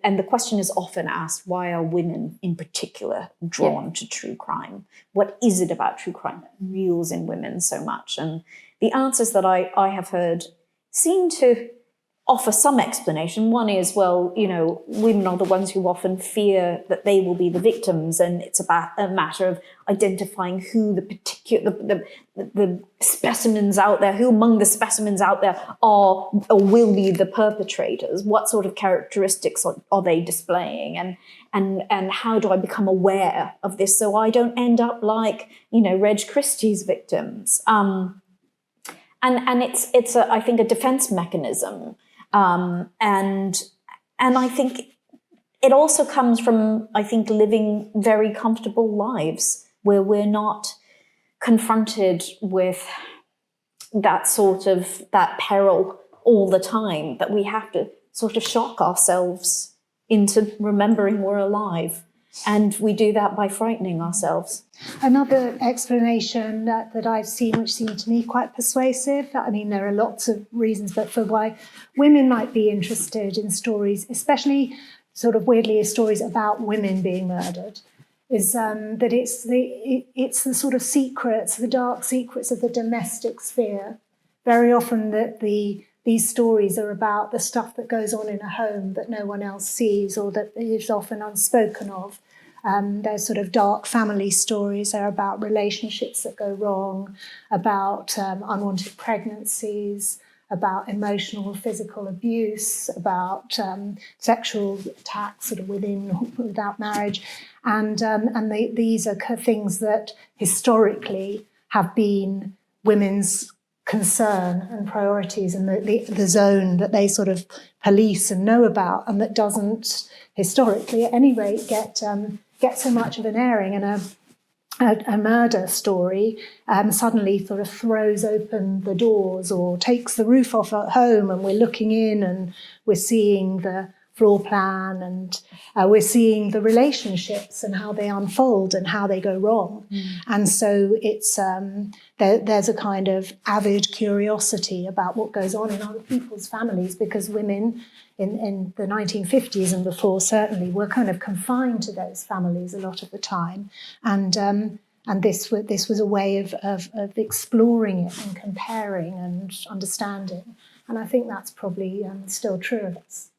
the question is often asked, why are women in particular drawn to true crime? What is it about true crime that reels in women so much? And the answers that I have heard seem to offer some explanation. One is, well, women are the ones who often fear that they will be the victims, and it's about a matter of identifying who the specimens out there, who among the specimens out there are or will be the perpetrators. What sort of characteristics are they displaying, and how do I become aware of this so I don't end up like Reg Christie's victims? And it's I think a defense mechanism. And I think it also comes from, I think, living very comfortable lives where we're not confronted with that peril all the time, that we have to sort of shock ourselves into remembering we're alive. And we do that by frightening ourselves. Another explanation that I've seen, which seemed to me quite persuasive, I mean, there are lots of reasons, but for why women might be interested in stories, especially sort of weirdly stories about women being murdered, is that it's the sort of secrets, the dark secrets of the domestic sphere. Very often these stories are about the stuff that goes on in a home that no one else sees or that is often unspoken of. There's sort of dark family stories. They're about relationships that go wrong, about unwanted pregnancies, about emotional or physical abuse, about sexual attacks sort of within or without marriage. And these are things that historically have been women's concern and priorities, and the zone that they sort of police and know about, and that doesn't historically at any rate get so much of an airing. And a murder story suddenly sort of throws open the doors or takes the roof off at home, and we're looking in and we're seeing the floor plan, and we're seeing the relationships and how they unfold and how they go wrong. And so it's there's a kind of avid curiosity about what goes on in other people's families, because women in the 1950s and before certainly were kind of confined to those families a lot of the time. And this was a way of exploring it and comparing and understanding. And I think that's probably still true of us.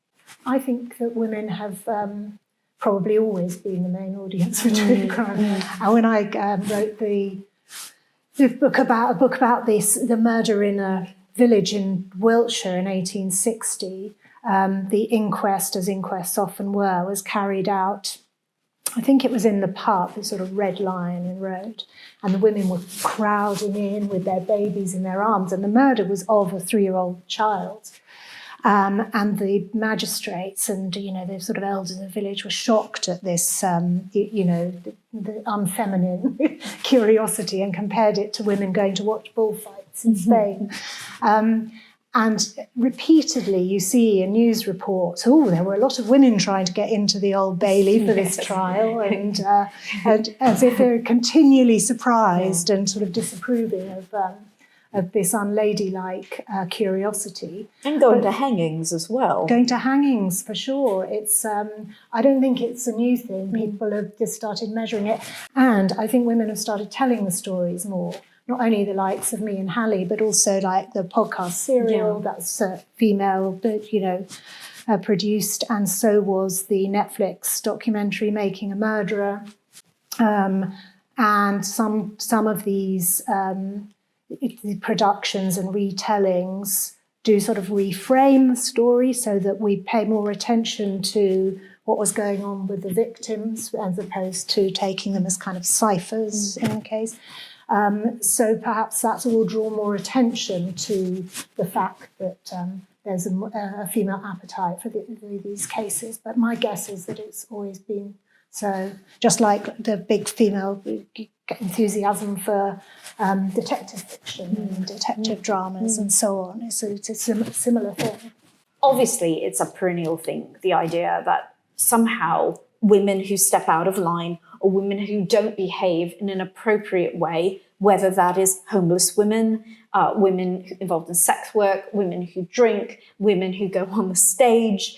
I think that women have probably always been the main audience for true crime. And when I wrote the book about this, the murder in a village in Wiltshire in 1860, the inquest, as inquests often were, was carried out. I think it was in the park, the sort of Red Lion Road, and the women were crowding in with their babies in their arms, and the murder was of a 3-year-old child. And the magistrates and, the sort of elders of the village were shocked at this, the unfeminine curiosity, and compared it to women going to watch bullfights in Spain. And repeatedly you see in news reports, there were a lot of women trying to get into the Old Bailey for this trial, and as if they're continually surprised and sort of disapproving of this unladylike curiosity. And going to hangings as well. Going to hangings, for sure. It's I don't think it's a new thing. People have just started measuring it. And I think women have started telling the stories more. Not only the likes of me and Hallie, but also like the podcast Serial, that's female, but produced. And so was the Netflix documentary Making a Murderer. And some of these the productions and retellings do sort of reframe the story so that we pay more attention to what was going on with the victims as opposed to taking them as kind of ciphers in the case. So perhaps that will draw more attention to the fact that there's a female appetite for these cases. But my guess is that it's always been so, just like the big female enthusiasm for detective fiction and detective dramas and so on. It's a similar thing. Obviously, it's a perennial thing, the idea that somehow women who step out of line or women who don't behave in an appropriate way, whether that is homeless women, women involved in sex work, women who drink, women who go on the stage,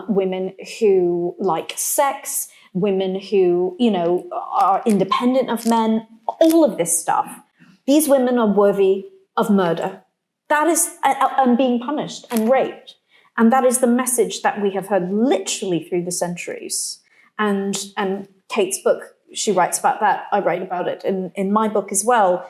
women who like sex, women who, are independent of men, all of this stuff. These women are worthy of murder. That is, and being punished and raped. And that is the message that we have heard literally through the centuries. And Kate's book, she writes about that. I write about it in my book as well.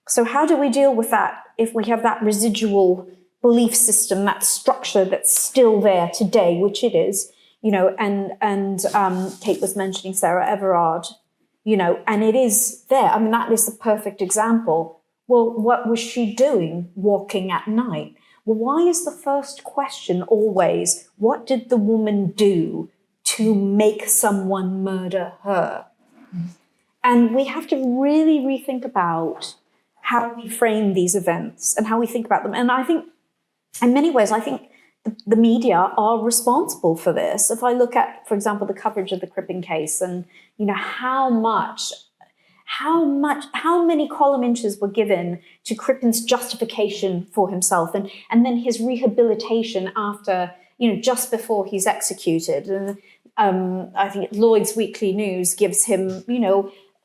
So how do we deal with that if we have that residual belief system, that structure that's still there today, which it is, and Kate was mentioning Sarah Everard, and it is there. I mean, that is the perfect example. Well, what was she doing walking at night? Well, why is the first question always, what did the woman do to make someone murder her? And we have to really rethink about how we frame these events and how we think about them. And I think, in many ways, the media are responsible for this. If I look at, for example, the coverage of the Crippen case and, how many column inches were given to Crippen's justification for himself and then his rehabilitation after, just before he's executed. And I think Lloyd's Weekly News gives him,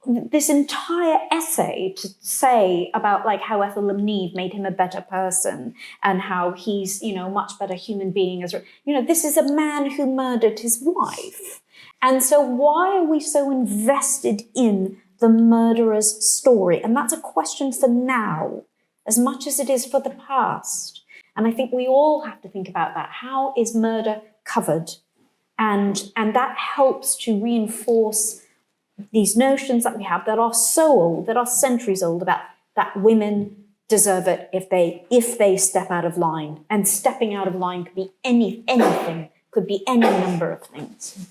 this entire essay to say about like how Ethel Lamneve made him a better person and how he's, a much better human being. This is a man who murdered his wife. And so why are we so invested in the murderer's story? And that's a question for now, as much as it is for the past. And I think we all have to think about that. How is murder covered? And that helps to reinforce these notions that we have that are so old, that are centuries old, about that women deserve it if they step out of line. And stepping out of line could be anything, could be any number of things.